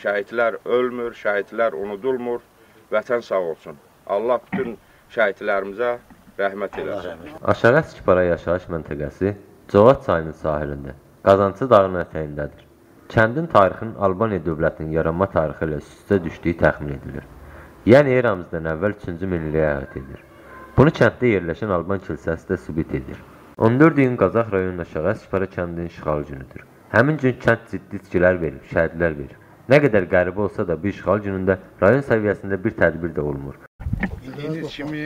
şəhidlər ölmür, şəhidlər unudulmur, vətən sağ olsun. Allah bütün şəhidlərimizə rəhmət eləsin. Aşağı Əskipara yaşayış məntəqəsi Covat çayının sahilində, Qazancı dağının ətəyindədir. Kəndin tarixinin Albaniya dövlətinin yaranma tarixi ilə üst-üstə düşdüyü təxmin edilir. Yəni eramızdan əvvəl 3-cü minilliyə əhatə edir. Bunu kənddə yerləşən Alban kilsəsi də sübut edir. 14 iyun Qazax rayonunda Aşağı Əskipara kəndinin işğal günüdür. Həmin gün kənd ciddi itkilər verib, şəhidlər verir. Nə qədər qəribə olsa da bu işğal günündə rayon səviyyəsində bir tədbir də olunmur. Bildiyiniz kimi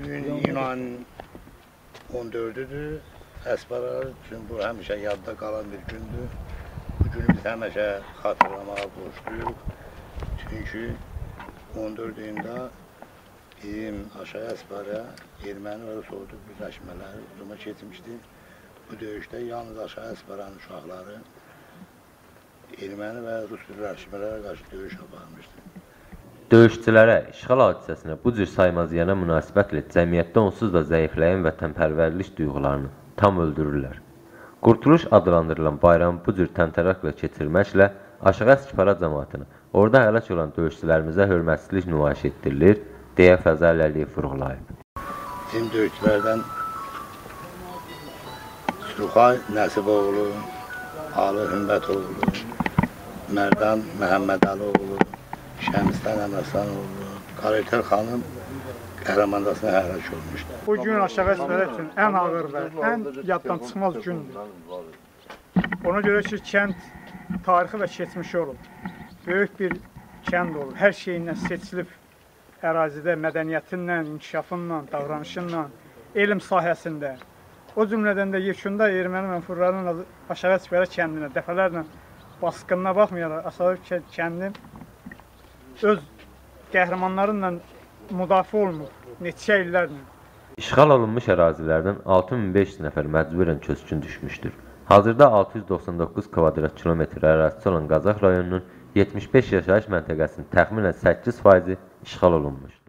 bugün iyunun 14-düdür. Əskipara üçün bu həmişə yadda qalan bir gündür. Bu günü biz həmişə xatırlamağa borcluyuq. Çünki 14 iyunda bizim Aşağı Əskipara erməni və rus ordu birləşmələri hücuma keçmişdi. Bu döyüşdə yalnız Aşağı Əskiparanın uşaqları erməni və rus birləşmələrə qarşı döyüş aparmışdı. Döyüşçülərə, işğal hadisəsinə bu cür saymaziyana münasibətlə cəmiyyətdə onsuz da zəifləyən vətənpərvərlik duyğularını tam öldürürlər. Qurtuluş adlandırılan bayramı bu cür təntəraqlə keçirməklə Aşağı Əskipara cəmaatını, orada həlak olan döyüşçülərimizə hörmətsizlik nümayiş etdirilir, deyə Fəzəl Əliyev vurğulayıb. Bizim döyüşçülərdən Sürxay Nəsiboğlu, Ali Hümbətoğlu, Mərdan Məhəmmədəloğlu, Şəmistən Əmrasanoğlu, Qaraytər xanım qəhrəmandasına həlak olmuşdur. Bu gün Aşağı Əskipara üçün ən ağır və ən yaddan çıxmaz gündür. Ona görə ki, kənd tarixi və keçmişi olub. Böyük bir kənd olub. Hər şeyindən seçilib ərazidə mədəniyyətindən, inkişafından, davranışından, elm sahəsində. O cümlədən də yekunda erməni mənfurlarının Aşağı Əskipara kəndinə dəfələrlə baskınına baxmayaraq Aşağı kəndi öz qəhrəmanlarıyla müdafiə olunur, neçə illərlə. İşğal olunmuş ərazilərdən 6500 nəfər məcburən köçkün düşmüşdür. Hazırda 699 kvadrat kilometr ərazisi olan Qazax rayonunun 75 yaşayış məntəqəsinin təxminən 8%-i işğal olunmuşdur.